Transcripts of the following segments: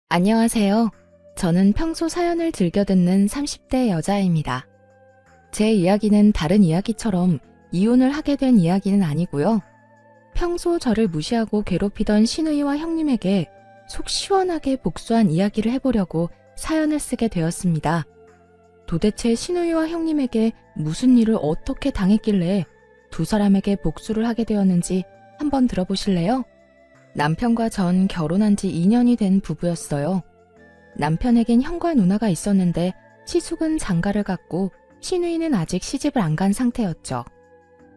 안녕하세요. 저는 평소 사연을 즐겨 듣는 30대 여자입니다. 제 이야기는 다른 이야기처럼 이혼을 하게 된 이야기는 아니고요. 평소 저를 무시하고 괴롭히던 시누이와 형님에게 속 시원하게 복수한 이야기를 해보려고 사연을 쓰게 되었습니다. 도대체 시누이와 형님에게 무슨 일을 어떻게 당했길래 두 사람에게 복수를 하게 되었는지 한번 들어보실래요? 남편과 전 결혼한 지 2년이 된 부부였어요. 남편에겐 형과 누나가 있었는데 시숙은 장가를 갔고 시누이는 아직 시집을 안 간 상태였죠.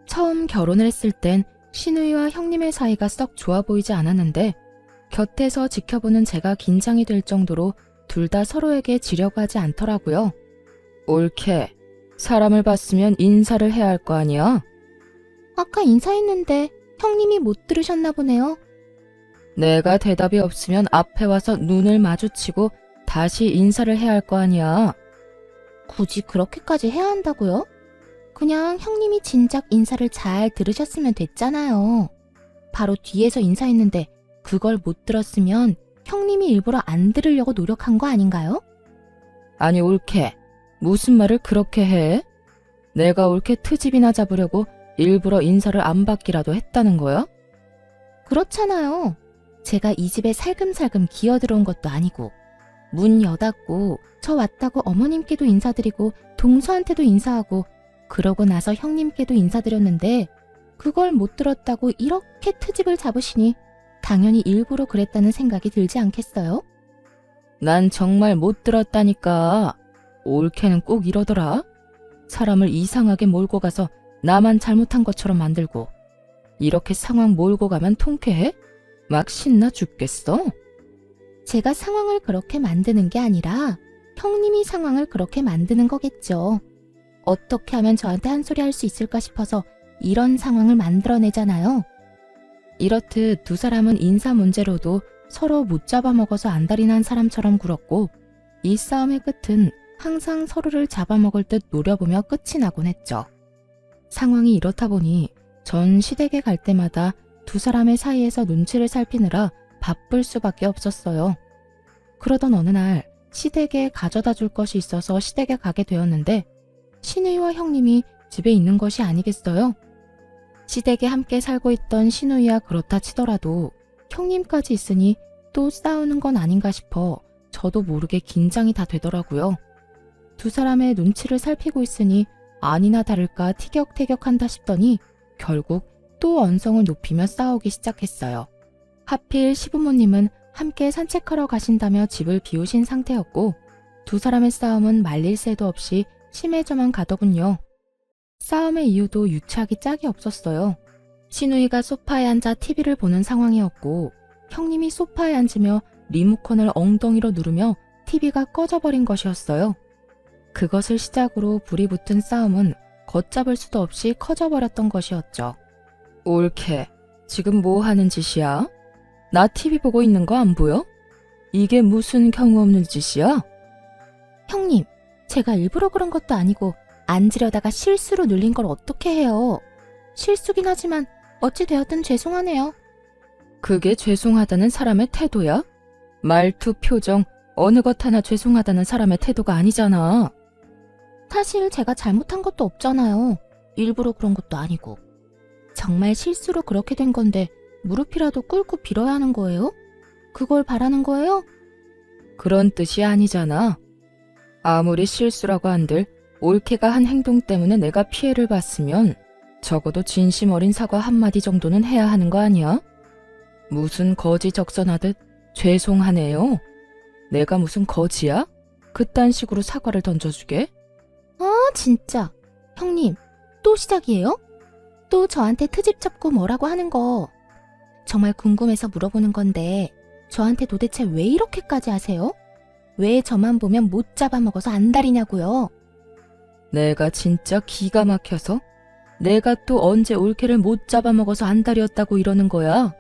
처음 결혼을 했을 땐 시누이와 형님의 사이가 썩 좋아 보이지 않았는데 곁에서 지켜보는 제가 긴장이 될 정도로 둘 다 서로에게 지려고 하지 않더라고요. 옳게. 사람을 봤으면 인사를 해야 할 거 아니야? 아까 인사했는데 형님이 못 들으셨나 보네요. 내가 대답이 없으면 앞에 와서 눈을 마주치고 다시 인사를 해야 할 거 아니야. 굳이 그렇게까지 해야 한다고요? 그냥 형님이 진작 인사를 잘 들으셨으면 됐잖아요. 바로 뒤에서 인사했는데 그걸 못 들었으면 형님이 일부러 안 들으려고 노력한 거 아닌가요? 아니 옳게. 무슨 말을 그렇게 해? 내가 옳게 트집이나 잡으려고 일부러 인사를 안 받기라도 했다는 거야? 그렇잖아요. 제가 이 집에 살금살금 기어들어온 것도 아니고 문 여닫고 저 왔다고 어머님께도 인사드리고 동서한테도 인사하고 그러고 나서 형님께도 인사드렸는데 그걸 못 들었다고 이렇게 트집을 잡으시니 당연히 일부러 그랬다는 생각이 들지 않겠어요? 난 정말 못 들었다니까. 옳게는 꼭 이러더라. 사람을 이상하게 몰고 가서 나만 잘못한 것처럼 만들고 이렇게 상황 몰고 가면 통쾌해? 막 신나 죽겠어? 제가 상황을 그렇게 만드는 게 아니라 형님이 상황을 그렇게 만드는 거겠죠. 어떻게 하면 저한테 한 소리 할 수 있을까 싶어서 이런 상황을 만들어내잖아요. 이렇듯 두 사람은 인사 문제로도 서로 못 잡아먹어서 안달이 난 사람처럼 굴었고 이 싸움의 끝은 항상 서로를 잡아먹을 듯 노려보며 끝이 나곤 했죠. 상황이 이렇다 보니 전 시댁에 갈 때마다 두 사람의 사이에서 눈치를 살피느라 바쁠 수밖에 없었어요. 그러던 어느 날 시댁에 가져다 줄 것이 있어서 시댁에 가게 되었는데 시누이와 형님이 집에 있는 것이 아니겠어요? 시댁에 함께 살고 있던 시누이야 그렇다 치더라도 형님까지 있으니 또 싸우는 건 아닌가 싶어 저도 모르게 긴장이 다 되더라고요. 두 사람의 눈치를 살피고 있으니 아니나 다를까 티격태격한다 싶더니 결국 또 언성을 높이며 싸우기 시작했어요. 하필 시부모님은 함께 산책하러 가신다며 집을 비우신 상태였고 두 사람의 싸움은 말릴 새도 없이 심해져만 가더군요. 싸움의 이유도 유치하기 짝이 없었어요. 시누이가 소파에 앉아 TV를 보는 상황이었고 형님이 소파에 앉으며 리모컨을 엉덩이로 누르며 TV가 꺼져버린 것이었어요. 그것을 시작으로 불이 붙은 싸움은 걷잡을 수도 없이 커져버렸던 것이었죠. 옳게. 지금 뭐 하는 짓이야? 나 TV 보고 있는 거 안 보여? 이게 무슨 경우 없는 짓이야? 형님, 제가 일부러 그런 것도 아니고 앉으려다가 실수로 눌린 걸 어떻게 해요? 실수긴 하지만 어찌 되었든 죄송하네요. 그게 죄송하다는 사람의 태도야? 말투, 표정, 어느 것 하나 죄송하다는 사람의 태도가 아니잖아. 사실 제가 잘못한 것도 없잖아요. 일부러 그런 것도 아니고. 정말 실수로 그렇게 된 건데 무릎이라도 꿇고 빌어야 하는 거예요? 그걸 바라는 거예요? 그런 뜻이 아니잖아. 아무리 실수라고 한들 옳게가 한 행동 때문에 내가 피해를 봤으면 적어도 진심 어린 사과 한마디 정도는 해야 하는 거 아니야? 무슨 거지 적선하듯 죄송하네요. 내가 무슨 거지야? 그딴 식으로 사과를 던져주게? 진짜. 형님, 또 시작이에요? 또 저한테 트집 잡고 뭐라고 하는 거. 정말 궁금해서 물어보는 건데 저한테 도대체 왜 이렇게까지 하세요? 왜 저만 보면 못 잡아먹어서 안달이냐고요? 내가 진짜 기가 막혀서? 내가 또 언제 옳게를 못 잡아먹어서 안달이었다고 이러는 거야?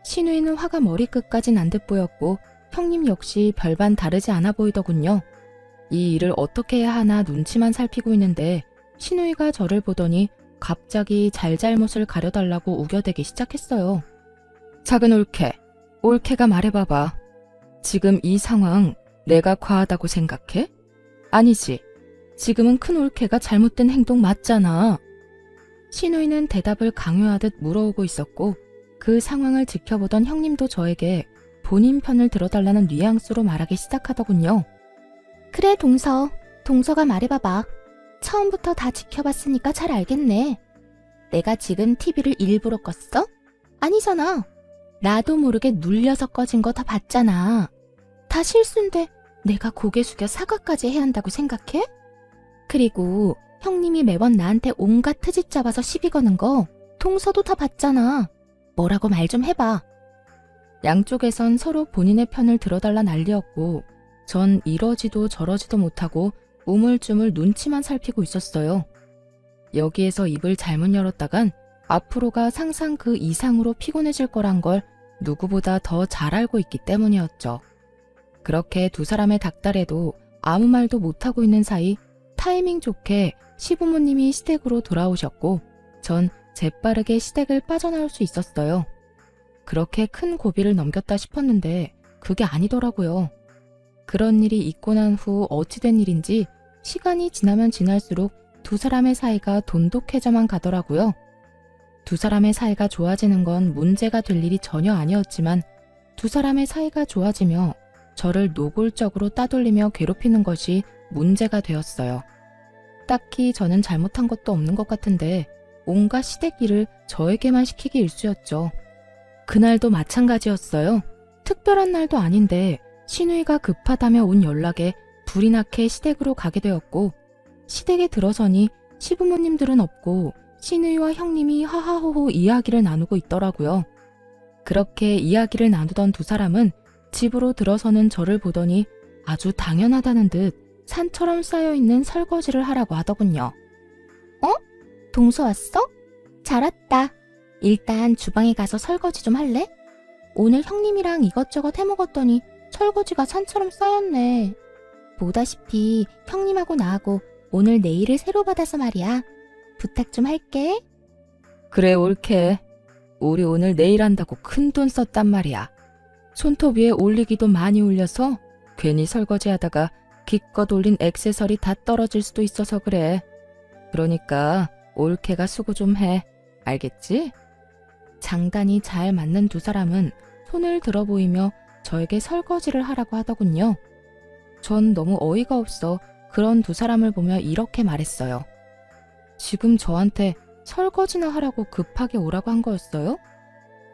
시누이는 화가 머리끝까지 난 듯 보였고 형님 역시 별반 다르지 않아 보이더군요. 이 일을 어떻게 해야 하나 눈치만 살피고 있는데 시누이가 저를 보더니 갑자기 잘잘못을 가려달라고 우겨대기 시작했어요. 작은 옳게, 옳게가 말해봐봐. 지금 이 상황 내가 과하다고 생각해? 아니지. 지금은 큰 올케가 잘못된 행동 맞잖아. 시누이는 대답을 강요하듯 물어오고 있었고 그 상황을 지켜보던 형님도 저에게 본인 편을 들어달라는 뉘앙스로 말하기 시작하더군요. 그래, 동서가 말해봐봐. 처음부터 다 지켜봤으니까 잘 알겠네. 내가 지금 TV를 일부러 껐어? 아니잖아. 나도 모르게 눌려서 꺼진 거 다 봤잖아. 다 실수인데 내가 고개 숙여 사과까지 해야 한다고 생각해? 그리고 형님이 매번 나한테 온갖 트집 잡아서 시비 거는 거 동서도 다 봤잖아. 뭐라고 말 좀 해봐. 양쪽에선 서로 본인의 편을 들어달라 난리였고 전 이러지도 저러지도 못하고 우물쭈물 눈치만 살피고 있었어요. 여기에서 입을 잘못 열었다간 앞으로가 상상 그 이상으로 피곤해질 거란 걸 누구보다 더 잘 알고 있기 때문이었죠. 그렇게 두 사람의 닥달에도 아무 말도 못하고 있는 사이 타이밍 좋게 시부모님이 시댁으로 돌아오셨고 전 재빠르게 시댁을 빠져나올 수 있었어요. 그렇게 큰 고비를 넘겼다 싶었는데 그게 아니더라고요. 그런 일이 있고 난 후 어찌된 일인지 시간이 지나면 지날수록 두 사람의 사이가 돈독해져만 가더라고요. 두 사람의 사이가 좋아지는 건 문제가 될 일이 전혀 아니었지만 두 사람의 사이가 좋아지며 저를 노골적으로 따돌리며 괴롭히는 것이 문제가 되었어요. 딱히 저는 잘못한 것도 없는 것 같은데 온갖 시댁 일을 저에게만 시키기 일쑤였죠. 그날도 마찬가지였어요. 특별한 날도 아닌데 시누이가 급하다며 온 연락에 불이 나게 시댁으로 가게 되었고 시댁에 들어서니 시부모님들은 없고 시누이와 형님이 하하호호 이야기를 나누고 있더라고요. 그렇게 이야기를 나누던 두 사람은 집으로 들어서는 저를 보더니 아주 당연하다는 듯 산처럼 쌓여있는 설거지를 하라고 하더군요. 동서 왔어? 잘 왔다. 일단 주방에 가서 설거지 좀 할래? 오늘 형님이랑 이것저것 해먹었더니 설거지가 산처럼 쌓였네. 보다시피 형님하고 나하고 오늘 네일을 새로 받아서 말이야. 부탁 좀 할게. 그래 옳게. 우리 오늘 내일 한다고 큰돈 썼단 말이야. 손톱 위에 올리기도 많이 올려서 괜히 설거지하다가 기껏 올린 액세서리 다 떨어질 수도 있어서 그래. 그러니까 옳게가 수고 좀 해. 알겠지? 장단이 잘 맞는 두 사람은 손을 들어 보이며 저에게 설거지를 하라고 하더군요. 전 너무 어이가 없어 그런 두 사람을 보며 이렇게 말했어요. 지금 저한테 설거지나 하라고 급하게 오라고 한 거였어요?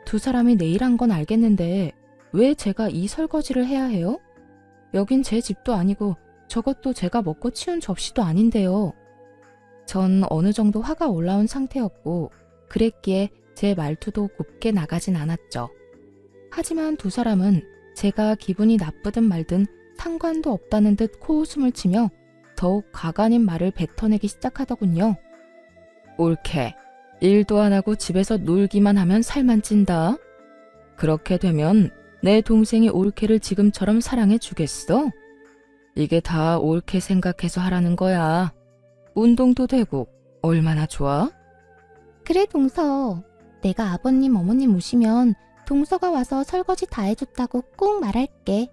두 사람이 내일 한 건 알겠는데 왜 제가 이 설거지를 해야 해요? 여긴 제 집도 아니고 저것도 제가 먹고 치운 접시도 아닌데요. 전 어느 정도 화가 올라온 상태였고 그랬기에 제 말투도 곱게 나가진 않았죠. 하지만 두 사람은 제가 기분이 나쁘든 말든 상관도 없다는 듯 코웃음을 치며 더욱 가관인 말을 뱉어내기 시작하더군요. 옳게. 일도 안 하고 집에서 놀기만 하면 살만 찐다. 그렇게 되면 내 동생이 옳게를 지금처럼 사랑해 주겠어? 이게 다 옳게 생각해서 하라는 거야. 운동도 되고 얼마나 좋아? 그래, 동서. 내가 아버님, 어머님 오시면 동서가 와서 설거지 다 해줬다고 꼭 말할게.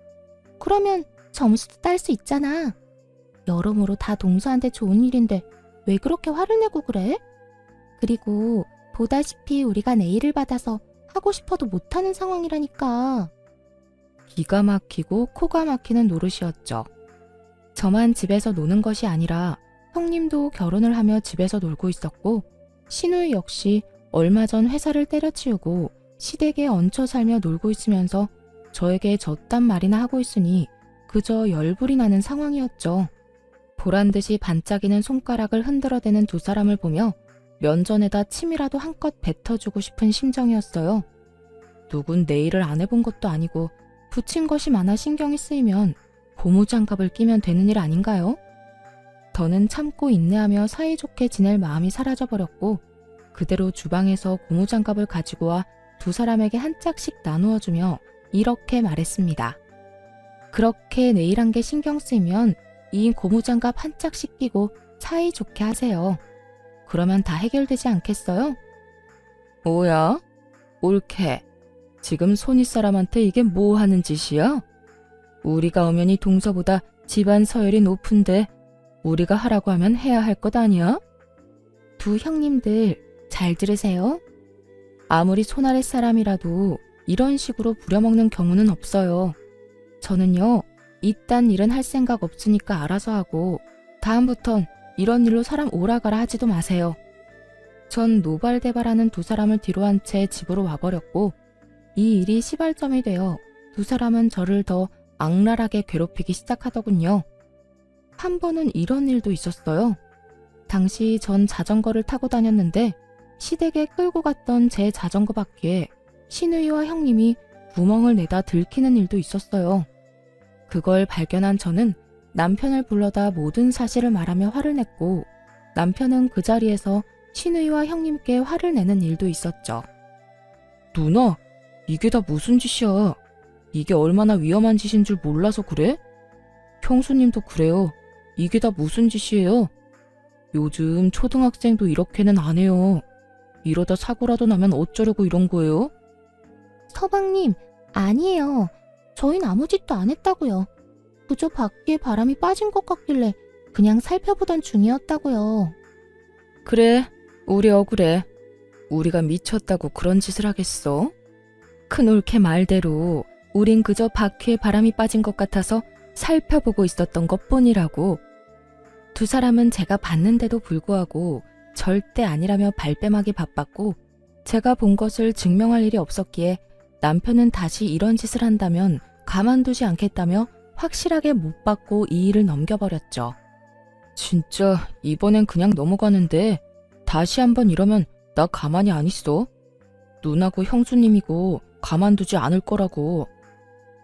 그러면 점수도 딸 수 있잖아. 여러모로 다 동서한테 좋은 일인데 왜 그렇게 화를 내고 그래? 그리고 보다시피 우리가 네일을 받아서 하고 싶어도 못하는 상황이라니까. 기가 막히고 코가 막히는 노릇이었죠. 저만 집에서 노는 것이 아니라 형님도 결혼을 하며 집에서 놀고 있었고 시누이 역시 얼마 전 회사를 때려치우고 시댁에 얹혀 살며 놀고 있으면서 저에게 저딴 말이나 하고 있으니 그저 열불이 나는 상황이었죠. 보란듯이 반짝이는 손가락을 흔들어대는 두 사람을 보며 면전에다 침이라도 한껏 뱉어주고 싶은 심정이었어요. 누군 네일을 안 해본 것도 아니고 붙인 것이 많아 신경이 쓰이면 고무장갑을 끼면 되는 일 아닌가요? 더는 참고 인내하며 사이좋게 지낼 마음이 사라져버렸고 그대로 주방에서 고무장갑을 가지고 와 두 사람에게 한 짝씩 나누어주며 이렇게 말했습니다. 그렇게 네일한 게 신경 쓰이면 이 고무장갑 한 짝씩 끼고 사이좋게 하세요. 그러면 다 해결되지 않겠어요? 뭐야? 옳게. 지금 손윗사람한테 이게 뭐 하는 짓이야? 우리가 엄연히 동서보다 집안 서열이 높은데 우리가 하라고 하면 해야 할 것 아니야? 두 형님들 잘 들으세요. 아무리 손아랫 사람이라도 이런 식으로 부려먹는 경우는 없어요. 저는요, 이딴 일은 할 생각 없으니까 알아서 하고 다음부턴 이런 일로 사람 오라가라 하지도 마세요. 전 노발대발하는 두 사람을 뒤로한 채 집으로 와버렸고 이 일이 시발점이 되어 두 사람은 저를 더 악랄하게 괴롭히기 시작하더군요. 한 번은 이런 일도 있었어요. 당시 전 자전거를 타고 다녔는데 시댁에 끌고 갔던 제 자전거 바퀴에 시누이와 형님이 구멍을 내다 들키는 일도 있었어요. 그걸 발견한 저는 남편을 불러다 모든 사실을 말하며 화를 냈고 남편은 그 자리에서 시누이와 형님께 화를 내는 일도 있었죠. 누나, 이게 다 무슨 짓이야? 이게 얼마나 위험한 짓인 줄 몰라서 그래? 형수님도 그래요. 이게 다 무슨 짓이에요? 요즘 초등학생도 이렇게는 안 해요. 이러다 사고라도 나면 어쩌려고 이런 거예요? 서방님, 아니에요. 저흰 아무 짓도 안 했다고요. 그저 바퀴에 바람이 빠진 것 같길래 그냥 살펴보던 중이었다고요. 그래, 우리 억울해. 우리가 미쳤다고 그런 짓을 하겠어? 큰올케 말대로 우린 그저 바퀴에 바람이 빠진 것 같아서 살펴보고 있었던 것뿐이라고. 두 사람은 제가 봤는데도 불구하고 절대 아니라며 발뺌하기 바빴고 제가 본 것을 증명할 일이 없었기에 남편은 다시 이런 짓을 한다면 가만두지 않겠다며 확실하게 못 받고 이 일을 넘겨버렸죠. 진짜 이번엔 그냥 넘어가는데 다시 한번 이러면 나 가만히 안 있어. 누나고 형수님이고 가만두지 않을 거라고.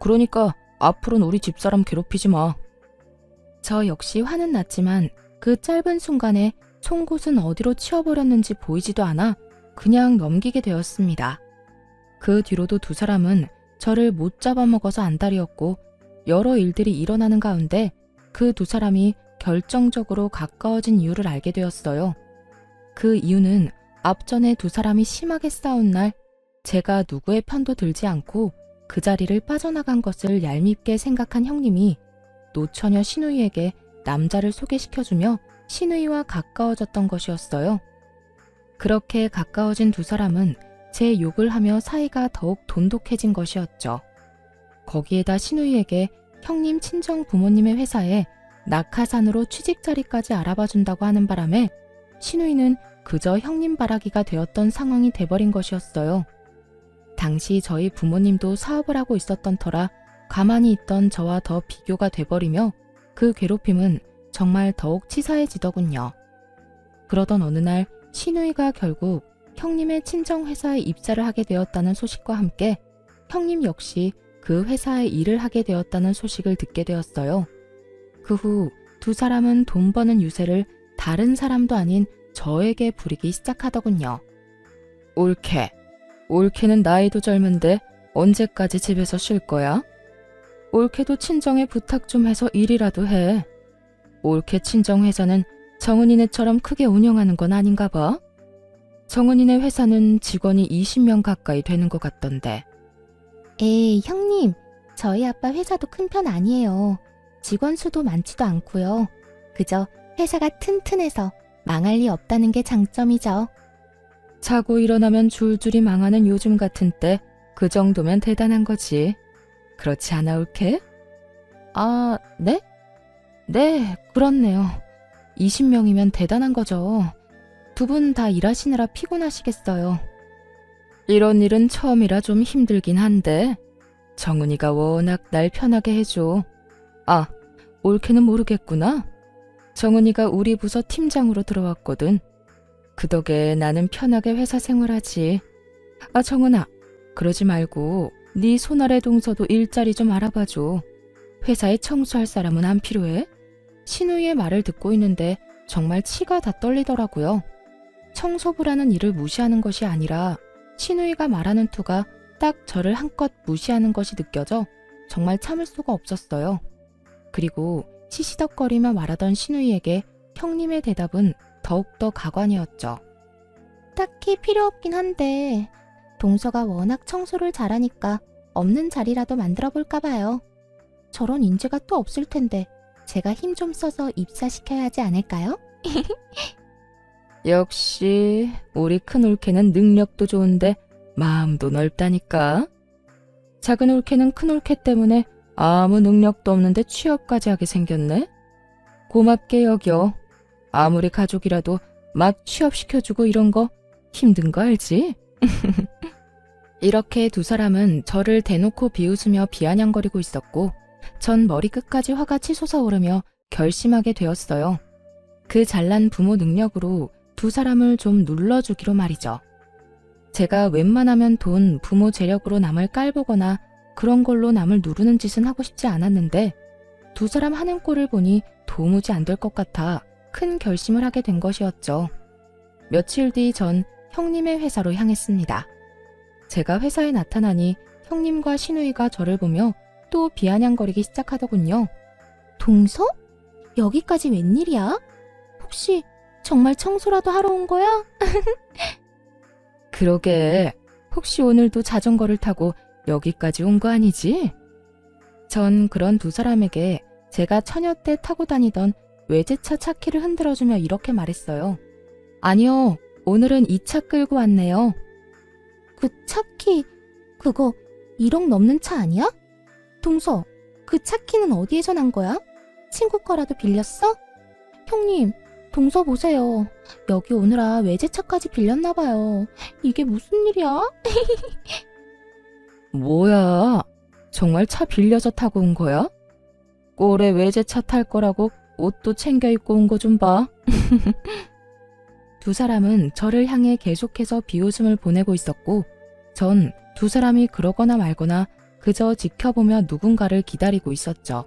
그러니까 앞으로는 우리 집사람 괴롭히지 마. 저 역시 화는 났지만 그 짧은 순간에 송곳은 어디로 치워버렸는지 보이지도 않아 그냥 넘기게 되었습니다. 그 뒤로도 두 사람은 저를 못 잡아먹어서 안달이었고 여러 일들이 일어나는 가운데 그 두 사람이 결정적으로 가까워진 이유를 알게 되었어요. 그 이유는 앞전에 두 사람이 심하게 싸운 날 제가 누구의 편도 들지 않고 그 자리를 빠져나간 것을 얄밉게 생각한 형님이 노처녀 시누이에게 남자를 소개시켜주며 시누이와 가까워졌던 것이었어요. 그렇게 가까워진 두 사람은 제 욕을 하며 사이가 더욱 돈독해진 것이었죠. 거기에다 시누이에게 형님 친정 부모님의 회사에 낙하산으로 취직 자리까지 알아봐준다고 하는 바람에 시누이는 그저 형님 바라기가 되었던 상황이 돼버린 것이었어요. 당시 저희 부모님도 사업을 하고 있었던 터라 가만히 있던 저와 더 비교가 돼버리며 그 괴롭힘은 정말 더욱 치사해지더군요. 그러던 어느 날 시누이가 결국 형님의 친정회사에 입사를 하게 되었다는 소식과 함께 형님 역시 그 회사에 일을 하게 되었다는 소식을 듣게 되었어요. 그 후 두 사람은 돈 버는 유세를 다른 사람도 아닌 저에게 부리기 시작하더군요. 올케는 나이도 젊은데 언제까지 집에서 쉴 거야? 올케도 친정에 부탁 좀 해서 일이라도 해. 올케 친정 회사는 정은이네처럼 크게 운영하는 건 아닌가 봐. 정은이네 회사는 직원이 20명 가까이 되는 것 같던데. 에이, 형님. 저희 아빠 회사도 큰 편 아니에요. 직원 수도 많지도 않고요. 그저 회사가 튼튼해서 망할 리 없다는 게 장점이죠. 자고 일어나면 줄줄이 망하는 요즘 같은 때 그 정도면 대단한 거지. 그렇지 않아, 올케? 아, 네? 네, 그렇네요. 20명이면 대단한 거죠. 두 분 다 일하시느라 피곤하시겠어요. 이런 일은 처음이라 좀 힘들긴 한데 정은이가 워낙 날 편하게 해줘. 아, 올케는 모르겠구나. 정은이가 우리 부서 팀장으로 들어왔거든. 그 덕에 나는 편하게 회사 생활하지. 아, 정은아, 그러지 말고 네 손아래 동서도 일자리 좀 알아봐줘. 회사에 청소할 사람은 안 필요해? 신우이의 말을 듣고 있는데 정말 치가 다 떨리더라고요. 청소부라는 일을 무시하는 것이 아니라 신우이가 말하는 투가 딱 저를 한껏 무시하는 것이 느껴져 정말 참을 수가 없었어요. 그리고 시시덕거리며 말하던 신우이에게 형님의 대답은 더욱더 가관이었죠. 딱히 필요 없긴 한데 동서가 워낙 청소를 잘하니까 없는 자리라도 만들어 볼까 봐요. 저런 인재가 또 없을 텐데 제가 힘 좀 써서 입사시켜야 하지 않을까요? 역시 우리 큰 올케는 능력도 좋은데 마음도 넓다니까. 작은 올케는 큰 올케 때문에 아무 능력도 없는데 취업까지 하게 생겼네. 고맙게 여겨. 아무리 가족이라도 막 취업시켜주고 이런 거 힘든 거 알지? 이렇게 두 사람은 저를 대놓고 비웃으며 비아냥거리고 있었고 전 머리끝까지 화가 치솟아 오르며 결심하게 되었어요. 그 잘난 부모 능력으로 두 사람을 좀 눌러주기로 말이죠. 제가 웬만하면 돈, 부모 재력으로 남을 깔보거나 그런 걸로 남을 누르는 짓은 하고 싶지 않았는데 두 사람 하는 꼴을 보니 도무지 안 될 것 같아 큰 결심을 하게 된 것이었죠. 며칠 뒤 전 형님의 회사로 향했습니다. 제가 회사에 나타나니 형님과 신우이가 저를 보며 또 비아냥거리기 시작하더군요. 동서? 여기까지 웬일이야? 혹시 정말 청소라도 하러 온 거야? 그러게, 혹시 오늘도 자전거를 타고 여기까지 온 거 아니지? 전 그런 두 사람에게 제가 처녀 때 타고 다니던 외제차 차키를 흔들어주며 이렇게 말했어요. 아니요, 오늘은 이 차 끌고 왔네요. 그 차키, 그거 1억 넘는 차 아니야? 동서, 그 차키는 어디에서 난 거야? 친구 거라도 빌렸어? 형님, 동서 보세요. 여기 오느라 외제차까지 빌렸나 봐요. 이게 무슨 일이야? 뭐야, 정말 차 빌려서 타고 온 거야? 꼴에 외제차 탈 거라고 옷도 챙겨 입고 온 거 좀 봐. 두 사람은 저를 향해 계속해서 비웃음을 보내고 있었고 전 두 사람이 그러거나 말거나 그저 지켜보며 누군가를 기다리고 있었죠.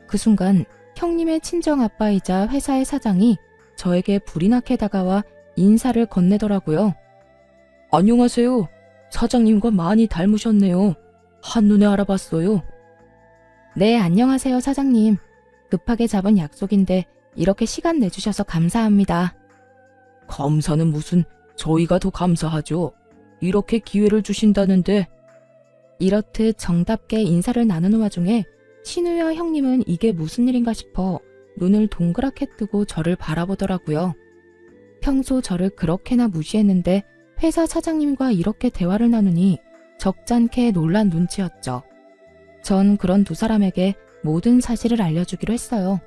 그 순간 형님의 친정아빠이자 회사의 사장이 저에게 불이 나게 다가와 인사를 건네더라고요. 안녕하세요. 사장님과 많이 닮으셨네요. 한눈에 알아봤어요. 네, 안녕하세요, 사장님. 급하게 잡은 약속인데 이렇게 시간 내주셔서 감사합니다. 감사는 무슨, 저희가 더 감사하죠. 이렇게 기회를 주신다는데. 이렇듯 정답게 인사를 나누는 와중에 신우와 형님은 이게 무슨 일인가 싶어 눈을 동그랗게 뜨고 저를 바라보더라고요. 평소 저를 그렇게나 무시했는데 회사 사장님과 이렇게 대화를 나누니 적잖게 놀란 눈치였죠. 전 그런 두 사람에게 모든 사실을 알려주기로 했어요.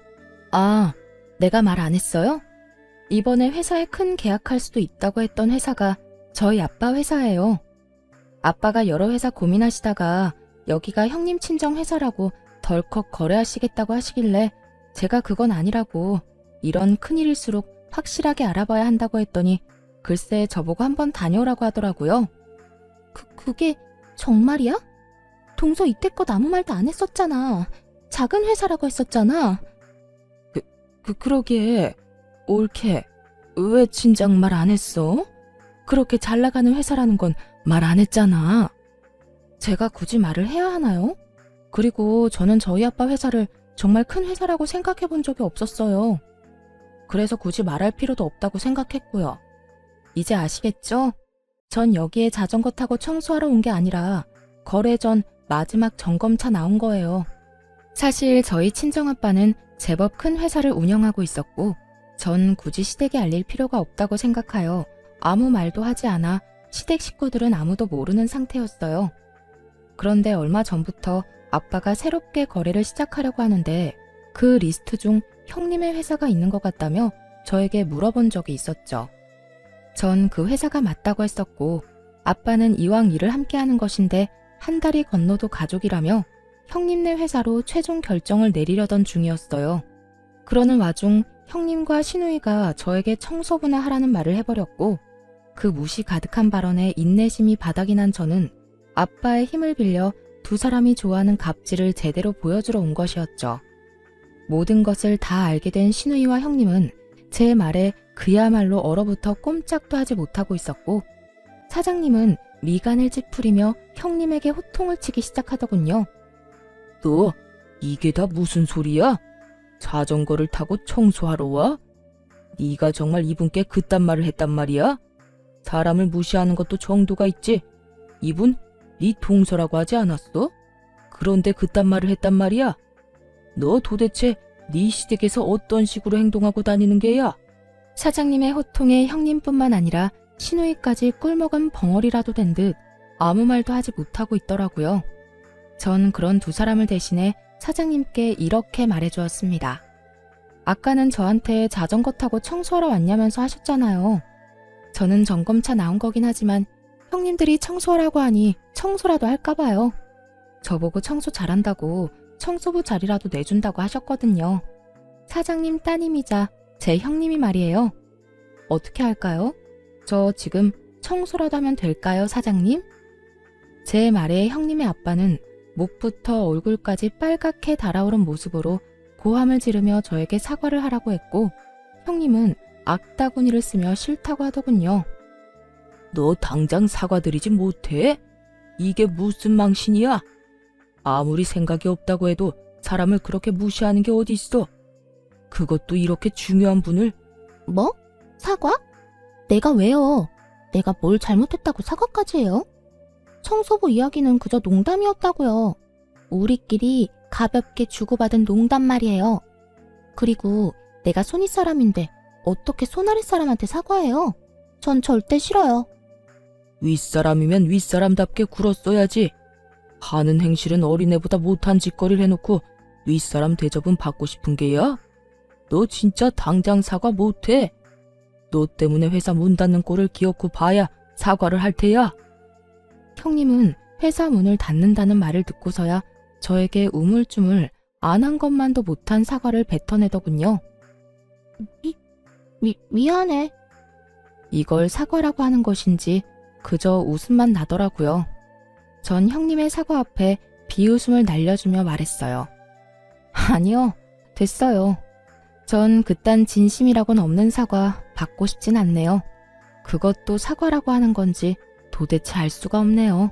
아, 내가 말 안 했어요? 이번에 회사에 큰 계약할 수도 있다고 했던 회사가 저희 아빠 회사예요. 아빠가 여러 회사 고민하시다가 여기가 형님 친정 회사라고 덜컥 거래하시겠다고 하시길래 제가 그건 아니라고 이런 큰일일수록 확실하게 알아봐야 한다고 했더니 글쎄 저보고 한번 다녀오라고 하더라고요. 그게 정말이야? 동서 이때껏 아무 말도 안 했었잖아. 작은 회사라고 했었잖아. 그러게. 올케, 왜 진작 말 안 했어? 그렇게 잘 나가는 회사라는 건 말 안 했잖아. 제가 굳이 말을 해야 하나요? 그리고 저는 저희 아빠 회사를 정말 큰 회사라고 생각해 본 적이 없었어요. 그래서 굳이 말할 필요도 없다고 생각했고요. 이제 아시겠죠? 전 여기에 자전거 타고 청소하러 온 게 아니라 거래 전 마지막 점검차 나온 거예요. 사실 저희 친정아빠는 제법 큰 회사를 운영하고 있었고 전 굳이 시댁에 알릴 필요가 없다고 생각하여 아무 말도 하지 않아 시댁 식구들은 아무도 모르는 상태였어요. 그런데 얼마 전부터 아빠가 새롭게 거래를 시작하려고 하는데 그 리스트 중 형님의 회사가 있는 것 같다며 저에게 물어본 적이 있었죠. 전 그 회사가 맞다고 했었고 아빠는 이왕 일을 함께 하는 것인데 한 달이 건너도 가족이라며 형님네 회사로 최종 결정을 내리려던 중이었어요. 그러는 와중 형님과 신우이가 저에게 청소부나 하라는 말을 해버렸고 그 무시 가득한 발언에 인내심이 바닥이 난 저는 아빠의 힘을 빌려 두 사람이 좋아하는 갑질을 제대로 보여주러 온 것이었죠. 모든 것을 다 알게 된 신우이와 형님은 제 말에 그야말로 얼어붙어 꼼짝도 하지 못하고 있었고 사장님은 미간을 찌푸리며 형님에게 호통을 치기 시작하더군요. 너 이게 다 무슨 소리야? 자전거를 타고 청소하러 와? 네가 정말 이분께 그딴 말을 했단 말이야? 사람을 무시하는 것도 정도가 있지. 이분 네 동서라고 하지 않았어? 그런데 그딴 말을 했단 말이야? 너 도대체 네 시댁에서 어떤 식으로 행동하고 다니는 게야? 사장님의 호통에 형님뿐만 아니라 시누이까지 꿀먹은 벙어리라도 된 듯 아무 말도 하지 못하고 있더라고요. 전 그런 두 사람을 대신해 사장님께 이렇게 말해주었습니다. 아까는 저한테 자전거 타고 청소하러 왔냐면서 하셨잖아요. 저는 점검차 나온 거긴 하지만 형님들이 청소하라고 하니 청소라도 할까봐요. 저보고 청소 잘한다고 청소부 자리라도 내준다고 하셨거든요. 사장님 따님이자 제 형님이 말이에요. 어떻게 할까요? 저 지금 청소라도 하면 될까요, 사장님? 제 말에 형님의 아빠는 목부터 얼굴까지 빨갛게 달아오른 모습으로 고함을 지르며 저에게 사과를 하라고 했고, 형님은 악다구니를 쓰며 싫다고 하더군요. 너 당장 사과드리지 못해? 이게 무슨 망신이야? 아무리 생각이 없다고 해도 사람을 그렇게 무시하는 게 어디 있어? 그것도 이렇게 중요한 분을. 뭐? 사과? 내가 왜요? 내가 뭘 잘못했다고 사과까지 해요? 청소부 이야기는 그저 농담이었다고요. 우리끼리 가볍게 주고받은 농담 말이에요. 그리고 내가 손윗 사람인데 어떻게 손아랫 사람한테 사과해요? 전 절대 싫어요. 윗사람이면 윗사람답게 굴었어야지. 하는 행실은 어린애보다 못한 짓거리를 해놓고 윗사람 대접은 받고 싶은 게야? 너 진짜 당장 사과 못해? 너 때문에 회사 문 닫는 꼴을 기어코 봐야 사과를 할 테야. 형님은 회사 문을 닫는다는 말을 듣고서야 저에게 우물쭈물 안 한 것만도 못한 사과를 뱉어내더군요. 미안해. 이걸 사과라고 하는 것인지 그저 웃음만 나더라고요. 전 형님의 사과 앞에 비웃음을 날려주며 말했어요. 아니요, 됐어요. 전 그딴 진심이라고는 없는 사과 받고 싶진 않네요. 그것도 사과라고 하는 건지 도대체 알 수가 없네요.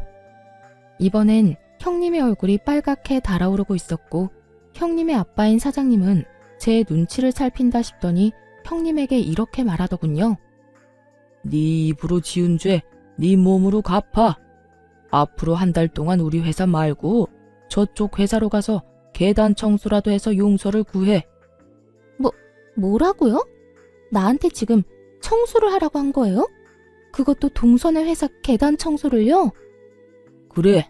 이번엔 형님의 얼굴이 빨갛게 달아오르고 있었고, 형님의 아빠인 사장님은 제 눈치를 살핀다 싶더니 형님에게 이렇게 말하더군요. 네 입으로 지은 죄 네 몸으로 갚아. 앞으로 한 달 동안 우리 회사 말고 저쪽 회사로 가서 계단 청소라도 해서 용서를 구해. 뭐라고요? 나한테 지금 청소를 하라고 한 거예요? 그것도 동선의 회사 계단 청소를요? 그래,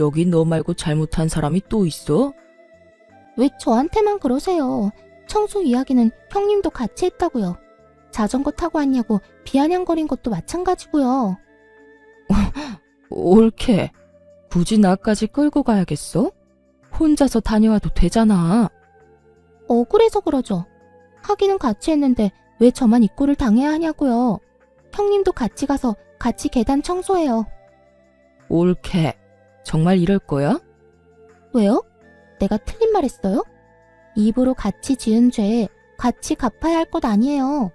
여기 너 말고 잘못한 사람이 또 있어? 왜 저한테만 그러세요? 청소 이야기는 형님도 같이 했다고요. 자전거 타고 왔냐고 비아냥거린 것도 마찬가지고요. 옳게. 굳이 나까지 끌고 가야겠어? 혼자서 다녀와도 되잖아. 억울해서 그러죠. 하기는 같이 했는데 왜 저만 이 꼴을 당해야 하냐고요. 형님도 같이 가서 같이 계단 청소해요. 옳게. 정말 이럴 거야? 왜요? 내가 틀린 말 했어요? 입으로 같이 지은 죄 같이 갚아야 할 것 아니에요.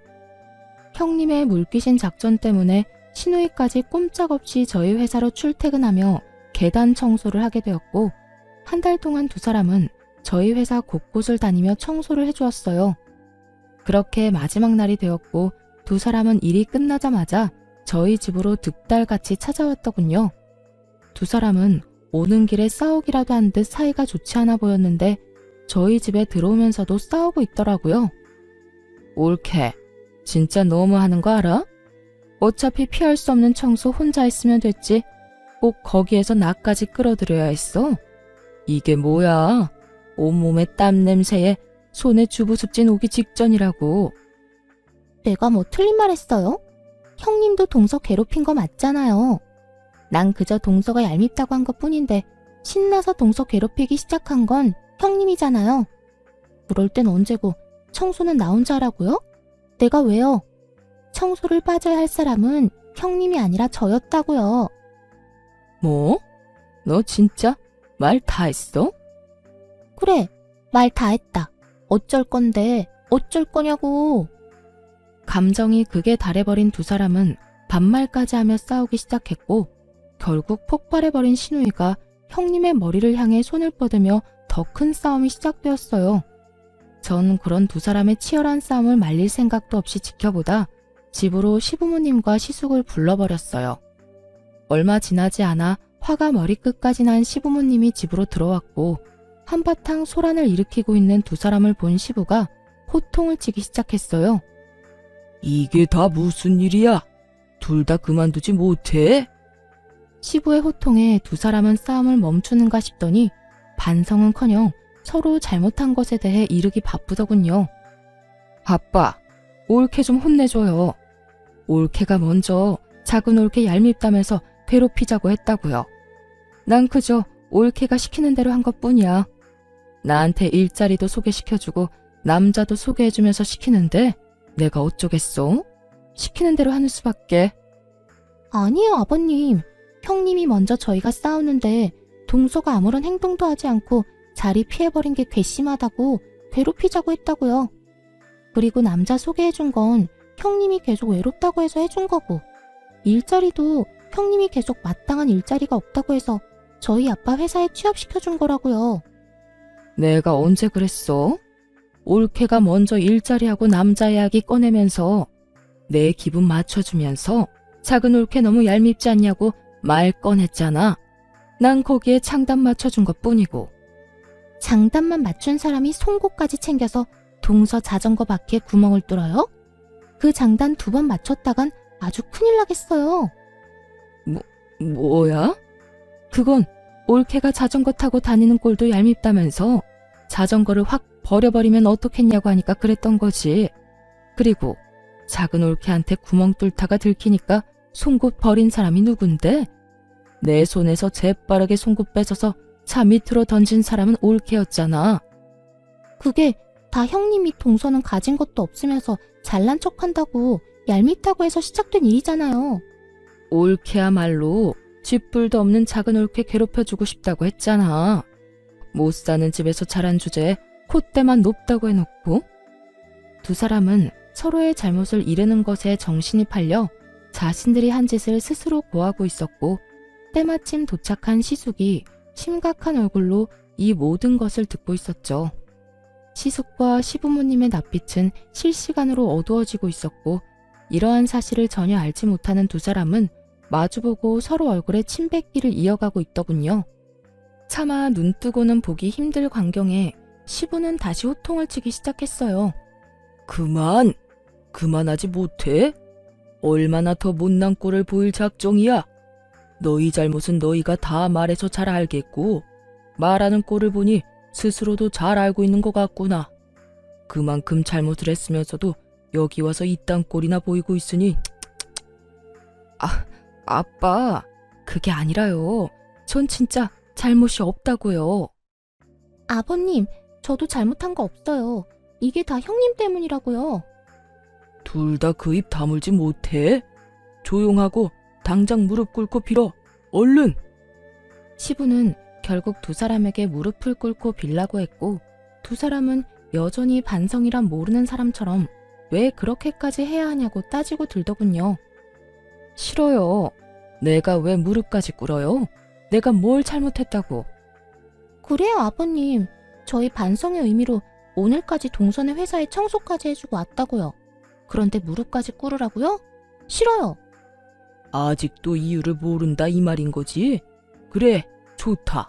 형님의 물귀신 작전 때문에 시누이까지 꼼짝없이 저희 회사로 출퇴근하며 계단 청소를 하게 되었고, 한 달 동안 두 사람은 저희 회사 곳곳을 다니며 청소를 해주었어요. 그렇게 마지막 날이 되었고, 두 사람은 일이 끝나자마자 저희 집으로 득달같이 찾아왔더군요. 두 사람은 오는 길에 싸우기라도 한 듯 사이가 좋지 않아 보였는데 저희 집에 들어오면서도 싸우고 있더라고요. 옳게. 진짜 너무하는 거 알아? 어차피 피할 수 없는 청소 혼자 했으면 됐지. 꼭 거기에서 나까지 끌어들여야 했어? 이게 뭐야? 온몸에 땀 냄새에 손에 주부습진 오기 직전이라고. 내가 뭐 틀린 말 했어요? 형님도 동서 괴롭힌 거 맞잖아요. 난 그저 동서가 얄밉다고 한 것뿐인데 신나서 동서 괴롭히기 시작한 건 형님이잖아요. 그럴 땐 언제고 청소는 나 혼자 하라고요? 내가 왜요? 청소를 빠져야 할 사람은 형님이 아니라 저였다고요. 뭐? 너 진짜 말 다 했어? 그래, 말 다 했다. 어쩔 건데, 어쩔 거냐고. 감정이 극에 달해버린 두 사람은 반말까지 하며 싸우기 시작했고, 결국 폭발해버린 시누이가 형님의 머리를 향해 손을 뻗으며 더 큰 싸움이 시작되었어요. 전 그런 두 사람의 치열한 싸움을 말릴 생각도 없이 지켜보다 집으로 시부모님과 시숙을 불러버렸어요. 얼마 지나지 않아 화가 머리끝까지 난 시부모님이 집으로 들어왔고 한바탕 소란을 일으키고 있는 두 사람을 본 시부가 호통을 치기 시작했어요. 이게 다 무슨 일이야? 둘 다 그만두지 못해? 시부의 호통에 두 사람은 싸움을 멈추는가 싶더니 반성은커녕 서로 잘못한 것에 대해 이르기 바쁘더군요. 아빠, 올케 좀 혼내줘요. 올케가 먼저 작은 올케 얄밉다면서 괴롭히자고 했다고요. 난 그저 올케가 시키는 대로 한 것뿐이야. 나한테 일자리도 소개시켜주고 남자도 소개해주면서 시키는데 내가 어쩌겠어? 시키는 대로 하는 수밖에. 아니에요, 아버님. 형님이 먼저 저희가 싸우는데 동서가 아무런 행동도 하지 않고 자리 피해버린 게 괘씸하다고 괴롭히자고 했다고요. 그리고 남자 소개해준 건 형님이 계속 외롭다고 해서 해준 거고, 일자리도 형님이 계속 마땅한 일자리가 없다고 해서 저희 아빠 회사에 취업시켜준 거라고요. 내가 언제 그랬어? 올케가 먼저 일자리하고 남자 이야기 꺼내면서 내 기분 맞춰주면서 작은 올케 너무 얄밉지 않냐고 말 꺼냈잖아. 난 거기에 장단 맞춰준 것뿐이고. 장단만 맞춘 사람이 송곳까지 챙겨서 동서 자전거 바퀴에 구멍을 뚫어요? 그 장단 2번 맞췄다간 아주 큰일 나겠어요. 뭐야? 그건 올케가 자전거 타고 다니는 꼴도 얄밉다면서 자전거를 확 버려버리면 어떻겠냐고 하니까 그랬던 거지. 그리고 작은 올케한테 구멍 뚫다가 들키니까 송곳 버린 사람이 누군데? 내 손에서 재빠르게 송곳 뺏어서 차 밑으로 던진 사람은 올케였잖아. 그게 다 형님이 동서는 가진 것도 없으면서 잘난 척한다고 얄밉다고 해서 시작된 일이잖아요. 올케야말로 쥐뿔도 없는 작은 올케 괴롭혀주고 싶다고 했잖아. 못 사는 집에서 자란 주제에 콧대만 높다고 해놓고. 두 사람은 서로의 잘못을 이르는 것에 정신이 팔려 자신들이 한 짓을 스스로 고하고 있었고, 때마침 도착한 시숙이 심각한 얼굴로 이 모든 것을 듣고 있었죠. 시숙과 시부모님의 낯빛은 실시간으로 어두워지고 있었고, 이러한 사실을 전혀 알지 못하는 두 사람은 마주보고 서로 얼굴에 침 뱉기를 이어가고 있더군요. 차마 눈뜨고는 보기 힘들 광경에 시부는 다시 호통을 치기 시작했어요. 그만하지 못해? 얼마나 더 못난 꼴을 보일 작정이야? 너희 잘못은 너희가 다 말해서 잘 알겠고, 말하는 꼴을 보니 스스로도 잘 알고 있는 것 같구나. 그만큼 잘못을 했으면서도 여기 와서 이딴 꼴이나 보이고 있으니. 아빠, 그게 아니라요. 전 진짜 잘못이 없다고요. 아버님, 저도 잘못한 거 없어요. 이게 다 형님 때문이라고요. 둘 다 그 입 다물지 못해? 조용하고 당장 무릎 꿇고 빌어. 얼른! 시부는 결국 두 사람에게 무릎을 꿇고 빌라고 했고, 두 사람은 여전히 반성이란 모르는 사람처럼 왜 그렇게까지 해야 하냐고 따지고 들더군요. 싫어요. 내가 왜 무릎까지 꿇어요? 내가 뭘 잘못했다고. 그래요, 아버님. 저희 반성의 의미로 오늘까지 동선의 회사에 청소까지 해주고 왔다고요. 그런데 무릎까지 꿇으라고요? 싫어요. 아직도 이유를 모른다 이 말인 거지? 그래, 좋다.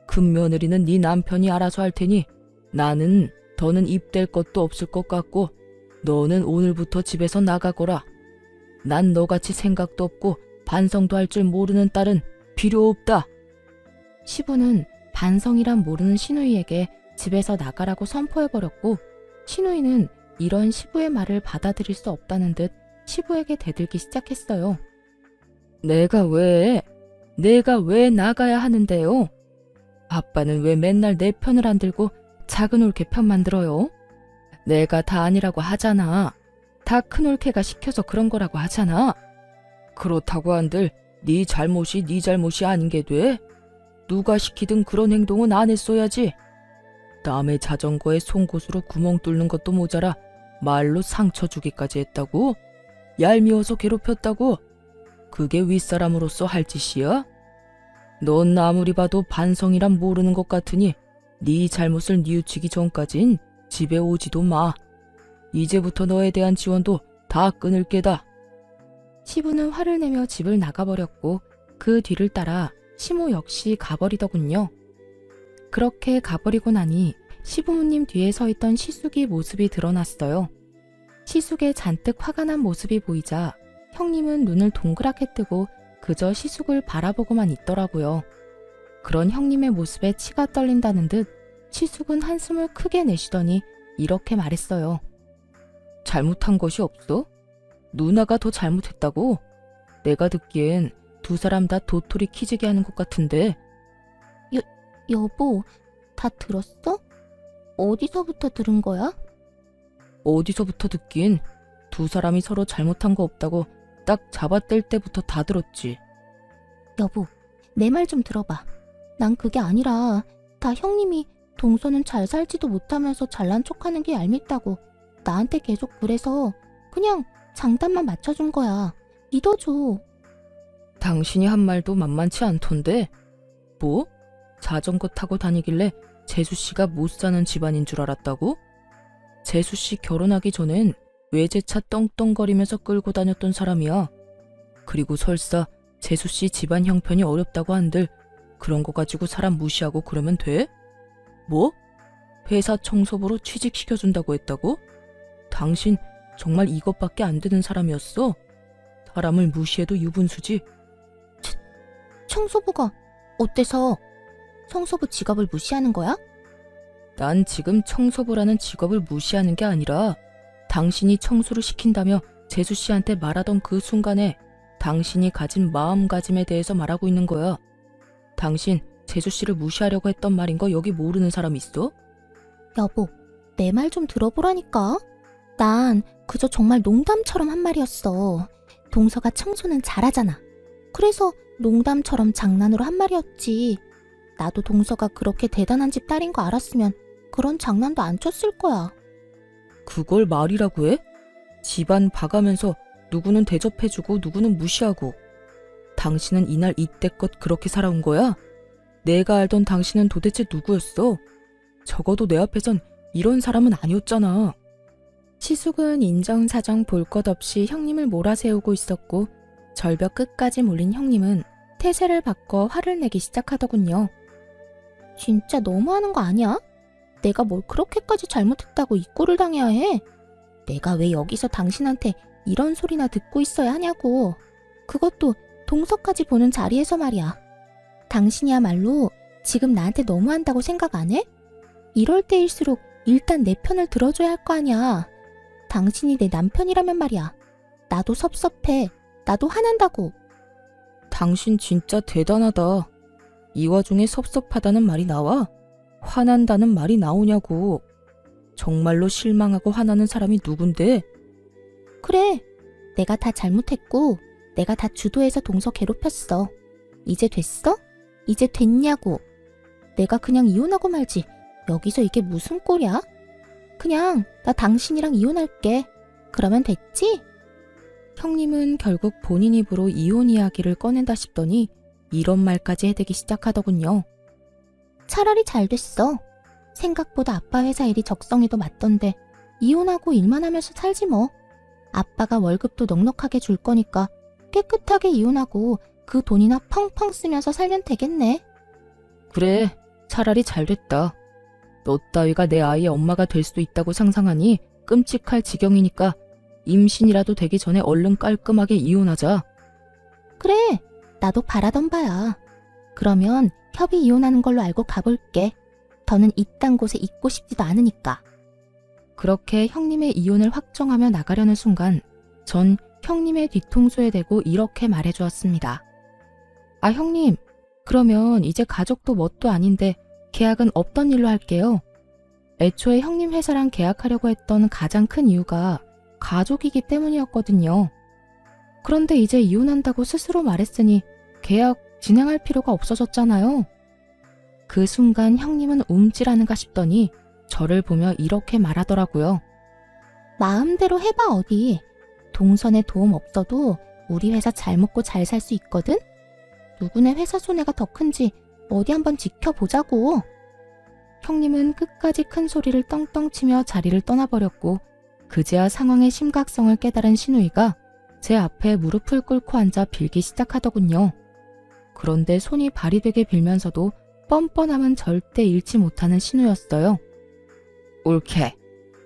큰 며느리는 네 남편이 알아서 할 테니 나는 더는 입댈 것도 없을 것 같고, 너는 오늘부터 집에서 나가거라. 난 너같이 생각도 없고 반성도 할 줄 모르는 딸은 필요 없다. 시부는 반성이란 모르는 시누이에게 집에서 나가라고 선포해버렸고, 시누이는 이런 시부의 말을 받아들일 수 없다는 듯 시부에게 대들기 시작했어요. 내가 왜 나가야 하는데요? 아빠는 왜 맨날 내 편을 안 들고 작은 올케 편 만들어요? 내가 다 아니라고 하잖아. 다 큰 올케가 시켜서 그런 거라고 하잖아. 그렇다고 한들 네 잘못이 아닌 게 돼? 누가 시키든 그런 행동은 안 했어야지. 남의 자전거에 송곳으로 구멍 뚫는 것도 모자라 말로 상처 주기까지 했다고? 얄미워서 괴롭혔다고? 그게 윗사람으로서 할 짓이야? 넌 아무리 봐도 반성이란 모르는 것 같으니 네 잘못을 뉘우치기 전까진 집에 오지도 마. 이제부터 너에 대한 지원도 다 끊을 게다. 시부는 화를 내며 집을 나가버렸고, 그 뒤를 따라 시모 역시 가버리더군요. 그렇게 가버리고 나니 시부모님 뒤에 서 있던 시숙이 모습이 드러났어요. 시숙의 잔뜩 화가 난 모습이 보이자 형님은 눈을 동그랗게 뜨고 그저 시숙을 바라보고만 있더라고요. 그런 형님의 모습에 치가 떨린다는 듯 시숙은 한숨을 크게 내쉬더니 이렇게 말했어요. 잘못한 것이 없어? 누나가 더 잘못했다고? 내가 듣기엔 두 사람 다 도토리 키재기 하는 것 같은데. 여보, 다 들었어? 어디서부터 들은 거야? 어디서부터 듣긴. 두 사람이 서로 잘못한 거 없다고 딱 잡아뗄 때부터 다 들었지. 여보, 내 말 좀 들어봐. 난 그게 아니라 다 형님이 동서는 잘 살지도 못하면서 잘난 척하는 게 얄밉다고 나한테 계속 그래서 그냥 장단만 맞춰준 거야. 믿어줘. 당신이 한 말도 만만치 않던데. 뭐? 자전거 타고 다니길래 재수씨가 못 사는 집안인 줄 알았다고? 재수씨 결혼하기 전엔 외제차 떵떵거리면서 끌고 다녔던 사람이야. 그리고 설사 재수씨 집안 형편이 어렵다고 한들 그런 거 가지고 사람 무시하고 그러면 돼? 뭐? 회사 청소부로 취직시켜준다고 했다고? 당신 정말 이것밖에 안 되는 사람이었어? 사람을 무시해도 유분수지. 청소부가 어때서? 청소부 직업을 무시하는 거야? 난 지금 청소부라는 직업을 무시하는 게 아니라 당신이 청소를 시킨다며 재수씨한테 말하던 그 순간에 당신이 가진 마음가짐에 대해서 말하고 있는 거야. 당신 재수씨를 무시하려고 했던 말인 거 여기 모르는 사람 있어? 여보, 내 말 좀 들어보라니까. 난 그저 정말 농담처럼 한 말이었어. 동서가 청소는 잘하잖아. 그래서 농담처럼 장난으로 한 말이었지. 나도 동서가 그렇게 대단한 집 딸인 거 알았으면 그런 장난도 안 쳤을 거야. 그걸 말이라고 해? 집안 봐가면서 누구는 대접해주고 누구는 무시하고. 당신은 이날 이때껏 그렇게 살아온 거야? 내가 알던 당신은 도대체 누구였어? 적어도 내 앞에선 이런 사람은 아니었잖아. 시숙은 인정사정 볼 것 없이 형님을 몰아세우고 있었고 절벽 끝까지 몰린 형님은 태세를 바꿔 화를 내기 시작하더군요. 진짜 너무하는 거 아니야? 내가 뭘 그렇게까지 잘못했다고 이 꼴을 당해야 해? 내가 왜 여기서 당신한테 이런 소리나 듣고 있어야 하냐고. 그것도 동서까지 보는 자리에서 말이야. 당신이야말로 지금 나한테 너무한다고 생각 안 해? 이럴 때일수록 일단 내 편을 들어줘야 할 거 아니야. 당신이 내 남편이라면 말이야. 나도 섭섭해. 나도 화난다고. 당신 진짜 대단하다. 이 와중에 섭섭하다는 말이 나와? 화난다는 말이 나오냐고. 정말로 실망하고 화나는 사람이 누군데? 그래. 내가 다 잘못했고 내가 다 주도해서 동서 괴롭혔어. 이제 됐어? 이제 됐냐고. 내가 그냥 이혼하고 말지. 여기서 이게 무슨 꼴이야? 그냥 나 당신이랑 이혼할게. 그러면 됐지? 형님은 결국 본인 입으로 이혼 이야기를 꺼낸다 싶더니 이런 말까지 해대기 시작하더군요. 차라리 잘 됐어. 생각보다 아빠 회사 일이 적성에도 맞던데 이혼하고 일만 하면서 살지 뭐. 아빠가 월급도 넉넉하게 줄 거니까 깨끗하게 이혼하고 그 돈이나 펑펑 쓰면서 살면 되겠네. 그래, 차라리 잘 됐다. 너 따위가 내 아이의 엄마가 될 수도 있다고 상상하니 끔찍할 지경이니까 임신이라도 되기 전에 얼른 깔끔하게 이혼하자. 그래, 나도 바라던 바야. 그러면 협의 이혼하는 걸로 알고 가볼게. 더는 이딴 곳에 있고 싶지도 않으니까. 그렇게 형님의 이혼을 확정하며 나가려는 순간 전 형님의 뒤통수에 대고 이렇게 말해주었습니다. 아, 형님, 그러면 이제 가족도 뭣도 아닌데 계약은 없던 일로 할게요. 애초에 형님 회사랑 계약하려고 했던 가장 큰 이유가 가족이기 때문이었거든요. 그런데 이제 이혼한다고 스스로 말했으니 계약 진행할 필요가 없어졌잖아요. 그 순간 형님은 움찔하는가 싶더니 저를 보며 이렇게 말하더라고요. 마음대로 해봐 어디. 동선에 도움 없어도 우리 회사 잘 먹고 잘 살 수 있거든? 누구네 회사 손해가 더 큰지 어디 한번 지켜보자고. 형님은 끝까지 큰 소리를 떵떵 치며 자리를 떠나버렸고 그제야 상황의 심각성을 깨달은 신우이가 제 앞에 무릎을 꿇고 앉아 빌기 시작하더군요. 그런데 손이 발이 되게 빌면서도 뻔뻔함은 절대 잃지 못하는 신우였어요. 올케,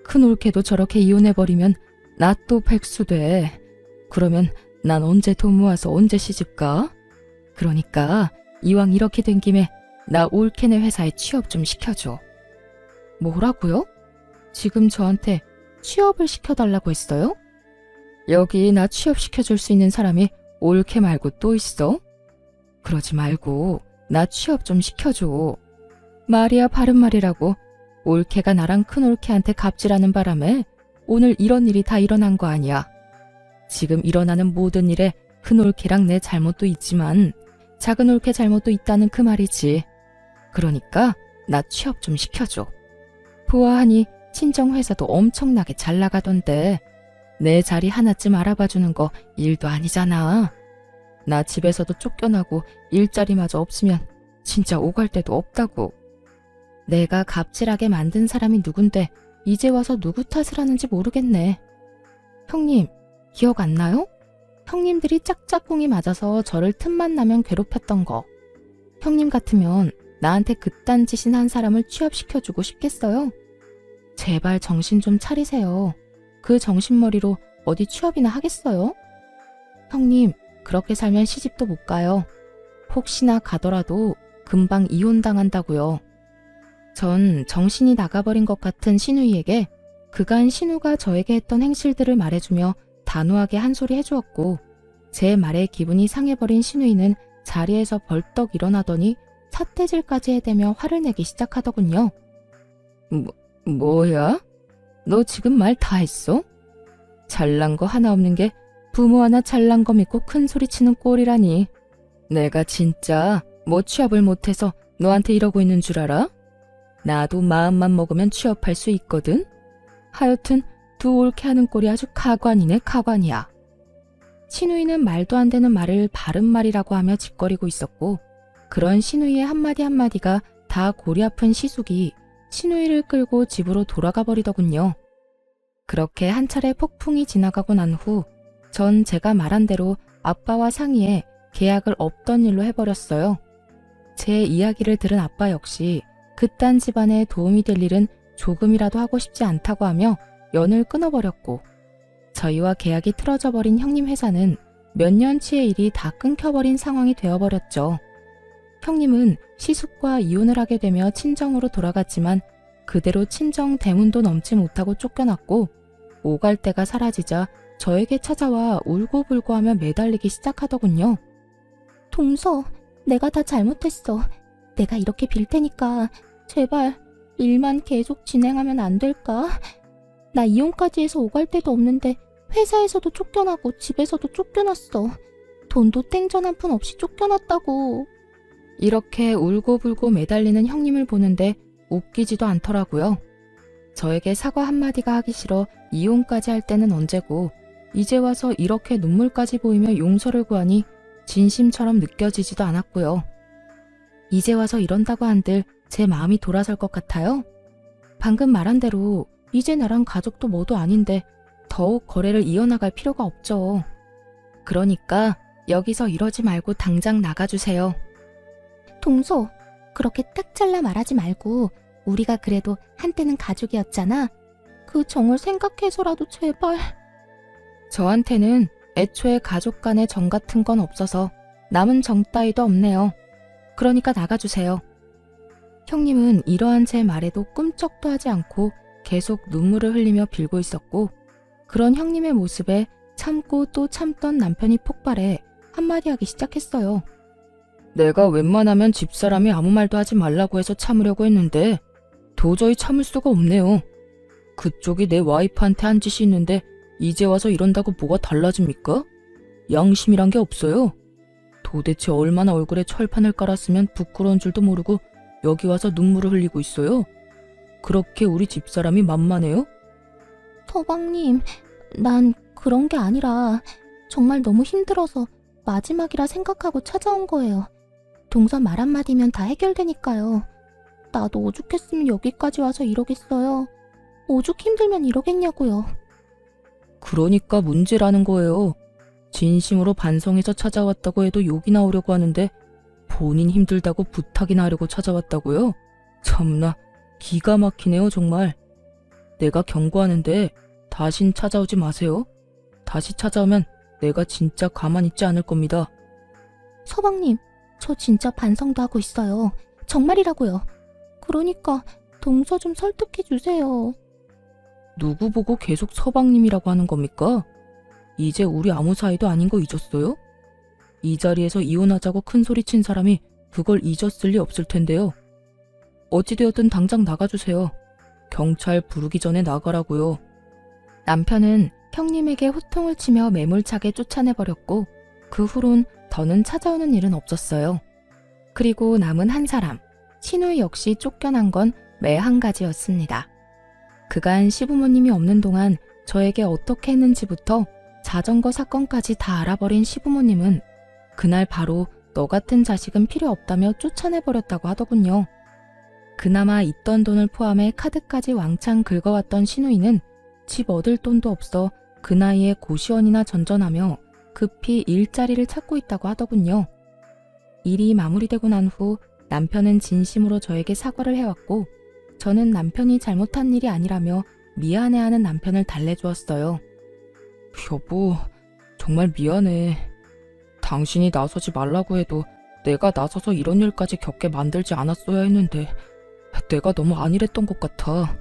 큰 올케도 저렇게 이혼해버리면 나 또 백수 돼. 그러면 난 언제 돈 모아서 언제 시집가? 그러니까 이왕 이렇게 된 김에 나 올케네 회사에 취업 좀 시켜줘. 뭐라고요? 지금 저한테 취업을 시켜달라고 했어요? 여기 나 취업시켜줄 수 있는 사람이 올케 말고 또 있어? 그러지 말고 나 취업 좀 시켜줘. 말이야 바른 말이라고. 올케가 나랑 큰 올케한테 갑질하는 바람에 오늘 이런 일이 다 일어난 거 아니야. 지금 일어나는 모든 일에 큰 올케랑 내 잘못도 있지만 작은 올케 잘못도 있다는 그 말이지. 그러니까 나 취업 좀 시켜줘. 보아하니 친정 회사도 엄청나게 잘 나가던데 내 자리 하나쯤 알아봐주는 거 일도 아니잖아. 나 집에서도 쫓겨나고 일자리마저 없으면 진짜 오갈 데도 없다고. 내가 갑질하게 만든 사람이 누군데 이제 와서 누구 탓을 하는지 모르겠네. 형님, 기억 안 나요? 형님들이 짝짝꿍이 맞아서 저를 틈만 나면 괴롭혔던 거. 형님 같으면 나한테 그딴 짓인 한 사람을 취업시켜주고 싶겠어요? 제발 정신 좀 차리세요. 그 정신머리로 어디 취업이나 하겠어요? 형님, 그렇게 살면 시집도 못 가요. 혹시나 가더라도 금방 이혼당한다고요. 전 정신이 나가버린 것 같은 신우이에게 그간 신우가 저에게 했던 행실들을 말해주며 단호하게 한 소리 해주었고 제 말에 기분이 상해버린 신우이는 자리에서 벌떡 일어나더니 삿대질까지 해대며 화를 내기 시작하더군요. 뭐야? 너 지금 말 다 했어? 잘난 거 하나 없는 게 부모 하나 잘난 거 믿고 큰 소리 치는 꼴이라니. 내가 진짜 뭐 취업을 못해서 너한테 이러고 있는 줄 알아? 나도 마음만 먹으면 취업할 수 있거든. 하여튼 두 옳게 하는 꼴이 아주 가관이네 가관이야. 신우이는 말도 안 되는 말을 바른 말이라고 하며 짓거리고 있었고 그런 신우이의 한마디 한마디가 다 골이 아픈 시숙이 신우이를 끌고 집으로 돌아가 버리더군요. 그렇게 한 차례 폭풍이 지나가고 난 후 전 제가 말한 대로 아빠와 상의해 계약을 없던 일로 해버렸어요. 제 이야기를 들은 아빠 역시 그딴 집안에 도움이 될 일은 조금이라도 하고 싶지 않다고 하며 연을 끊어버렸고 저희와 계약이 틀어져 버린 형님 회사는 몇 년치의 일이 다 끊겨버린 상황이 되어버렸죠. 형님은 시숙과 이혼을 하게 되며 친정으로 돌아갔지만 그대로 친정 대문도 넘지 못하고 쫓겨났고 오갈 데가 사라지자 저에게 찾아와 울고불고하며 매달리기 시작하더군요. 동서, 내가 다 잘못했어. 내가 이렇게 빌 테니까 제발 일만 계속 진행하면 안 될까? 나 이혼까지 해서 오갈 데도 없는데 회사에서도 쫓겨나고 집에서도 쫓겨났어. 돈도 땡전 한 푼 없이 쫓겨났다고. 이렇게 울고불고 매달리는 형님을 보는데 웃기지도 않더라고요. 저에게 사과 한마디가 하기 싫어 이혼까지 할 때는 언제고 이제 와서 이렇게 눈물까지 보이며 용서를 구하니 진심처럼 느껴지지도 않았고요. 이제 와서 이런다고 한들 제 마음이 돌아설 것 같아요. 방금 말한 대로 이제 나랑 가족도 뭐도 아닌데 더욱 거래를 이어나갈 필요가 없죠. 그러니까 여기서 이러지 말고 당장 나가주세요. 동서, 그렇게 딱 잘라 말하지 말고 우리가 그래도 한때는 가족이었잖아. 그 정을 생각해서라도 제발. 저한테는 애초에 가족 간의 정 같은 건 없어서 남은 정 따위도 없네요. 그러니까 나가주세요. 형님은 이러한 제 말에도 꿈쩍도 하지 않고 계속 눈물을 흘리며 빌고 있었고 그런 형님의 모습에 참고 또 참던 남편이 폭발해 한마디 하기 시작했어요. 내가 웬만하면 집사람이 아무 말도 하지 말라고 해서 참으려고 했는데 도저히 참을 수가 없네요. 그쪽이 내 와이프한테 한 짓이 있는데 이제 와서 이런다고 뭐가 달라집니까? 양심이란 게 없어요. 도대체 얼마나 얼굴에 철판을 깔았으면 부끄러운 줄도 모르고 여기 와서 눈물을 흘리고 있어요. 그렇게 우리 집사람이 만만해요? 서방님, 난 그런 게 아니라 정말 너무 힘들어서 마지막이라 생각하고 찾아온 거예요. 동서 말 한마디면 다 해결되니까요. 나도 오죽했으면 여기까지 와서 이러겠어요. 오죽 힘들면 이러겠냐고요. 그러니까 문제라는 거예요. 진심으로 반성해서 찾아왔다고 해도 욕이 나오려고 하는데 본인 힘들다고 부탁이나 하려고 찾아왔다고요? 참나, 기가 막히네요, 정말. 내가 경고하는데 다신 찾아오지 마세요. 다시 찾아오면 내가 진짜 가만히 있지 않을 겁니다. 서방님, 저 진짜 반성도 하고 있어요. 정말이라고요. 그러니까 동서 좀 설득해 주세요. 누구 보고 계속 서방님이라고 하는 겁니까? 이제 우리 아무 사이도 아닌 거 잊었어요? 이 자리에서 이혼하자고 큰 소리 친 사람이 그걸 잊었을 리 없을 텐데요. 어찌되었든 당장 나가주세요. 경찰 부르기 전에 나가라고요. 남편은 형님에게 호통을 치며 매몰차게 쫓아내버렸고 그 후론 더는 찾아오는 일은 없었어요. 그리고 남은 한 사람, 신우 역시 쫓겨난 건 매 한 가지였습니다. 그간 시부모님이 없는 동안 저에게 어떻게 했는지부터 자전거 사건까지 다 알아버린 시부모님은 그날 바로 너 같은 자식은 필요 없다며 쫓아내버렸다고 하더군요. 그나마 있던 돈을 포함해 카드까지 왕창 긁어왔던 신우이는 집 얻을 돈도 없어 그 나이에 고시원이나 전전하며 급히 일자리를 찾고 있다고 하더군요. 일이 마무리되고 난 후 남편은 진심으로 저에게 사과를 해왔고 저는 남편이 잘못한 일이 아니라며 미안해하는 남편을 달래주었어요. 여보, 정말 미안해. 당신이 나서지 말라고 해도 내가 나서서 이런 일까지 겪게 만들지 않았어야 했는데 내가 너무 안일했던 것 같아.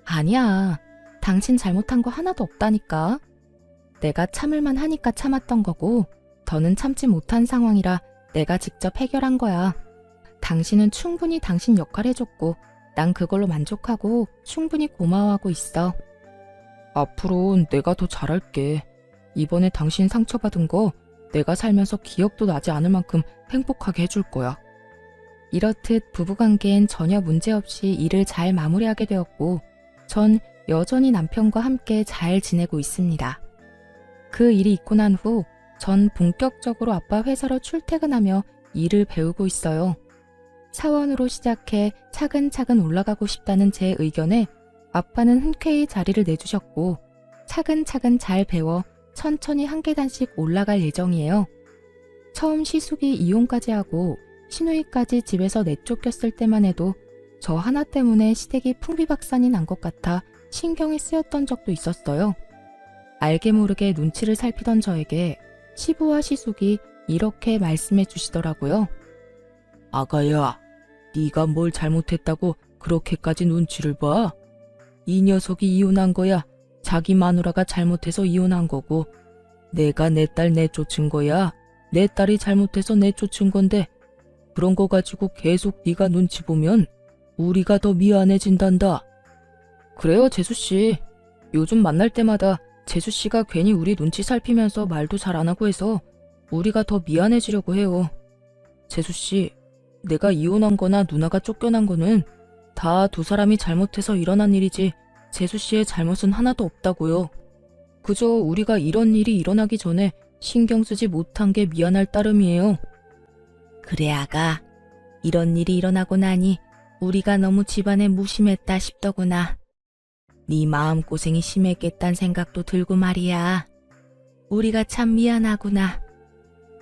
아니야. 당신 잘못한 거 하나도 없다니까. 내가 참을만 하니까 참았던 거고 더는 참지 못한 상황이라 내가 직접 해결한 거야. 당신은 충분히 당신 역할 해줬고 난 그걸로 만족하고 충분히 고마워하고 있어. 앞으로 내가 더 잘할게. 이번에 당신 상처받은 거 내가 살면서 기억도 나지 않을 만큼 행복하게 해줄 거야. 이렇듯 부부관계엔 전혀 문제없이 일을 잘 마무리하게 되었고 전 여전히 남편과 함께 잘 지내고 있습니다. 그 일이 있고 난 후 전 본격적으로 아빠 회사로 출퇴근하며 일을 배우고 있어요. 사원으로 시작해 차근차근 올라가고 싶다는 제 의견에 아빠는 흔쾌히 자리를 내주셨고 차근차근 잘 배워 천천히 한 계단씩 올라갈 예정이에요. 처음 시숙이 이혼까지 하고 시누이까지 집에서 내쫓겼을 때만 해도 저 하나 때문에 시댁이 풍비박산이 난 것 같아 신경이 쓰였던 적도 있었어요. 알게 모르게 눈치를 살피던 저에게 시부와 시숙이 이렇게 말씀해 주시더라고요. 아가야, 네가 뭘 잘못했다고 그렇게까지 눈치를 봐? 이 녀석이 이혼한 거야. 자기 마누라가 잘못해서 이혼한 거고 내가 내 딸 내쫓은 거야. 내 딸이 잘못해서 내쫓은 건데 그런 거 가지고 계속 네가 눈치 보면 우리가 더 미안해진단다. 그래요, 재수씨. 요즘 만날 때마다 재수씨가 괜히 우리 눈치 살피면서 말도 잘 안 하고 해서 우리가 더 미안해지려고 해요. 재수씨, 내가 이혼한 거나 누나가 쫓겨난 거는 다 두 사람이 잘못해서 일어난 일이지 재수씨의 잘못은 하나도 없다고요. 그저 우리가 이런 일이 일어나기 전에 신경 쓰지 못한 게 미안할 따름이에요. 그래, 아가. 이런 일이 일어나고 나니 우리가 너무 집안에 무심했다 싶더구나. 네 마음고생이 심했겠단 생각도 들고 말이야. 우리가 참 미안하구나.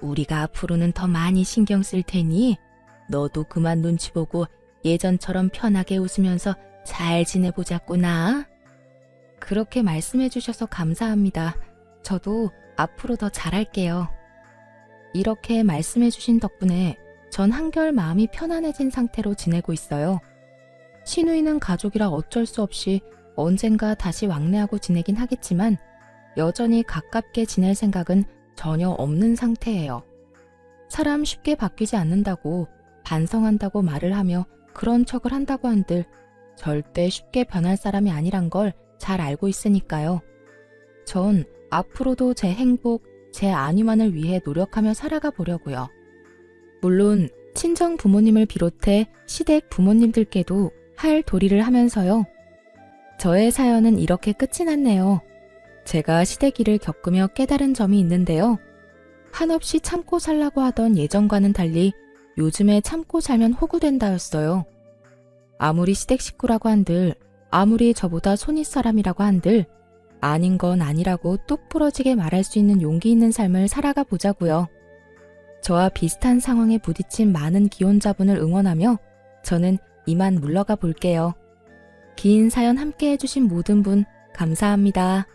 우리가 앞으로는 더 많이 신경 쓸 테니 너도 그만 눈치 보고 예전처럼 편하게 웃으면서 잘 지내보자꾸나. 그렇게 말씀해 주셔서 감사합니다. 저도 앞으로 더 잘할게요. 이렇게 말씀해 주신 덕분에 전 한결 마음이 편안해진 상태로 지내고 있어요. 시누이는 가족이라 어쩔 수 없이 언젠가 다시 왕래하고 지내긴 하겠지만 여전히 가깝게 지낼 생각은 전혀 없는 상태예요. 사람 쉽게 바뀌지 않는다고 반성한다고 말을 하며 그런 척을 한다고 한들 절대 쉽게 변할 사람이 아니란 걸 잘 알고 있으니까요. 전 앞으로도 제 행복, 제 안위만을 위해 노력하며 살아가 보려고요. 물론 친정 부모님을 비롯해 시댁 부모님들께도 할 도리를 하면서요. 저의 사연은 이렇게 끝이 났네요. 제가 시댁일을 겪으며 깨달은 점이 있는데요. 한없이 참고 살라고 하던 예전과는 달리 요즘에 참고 살면 호구된다였어요. 아무리 시댁 식구라고 한들, 아무리 저보다 손윗 사람이라고 한들 아닌 건 아니라고 똑 부러지게 말할 수 있는 용기 있는 삶을 살아가 보자고요. 저와 비슷한 상황에 부딪힌 많은 기혼자분을 응원하며 저는 이만 물러가 볼게요. 긴 사연 함께 해주신 모든 분 감사합니다.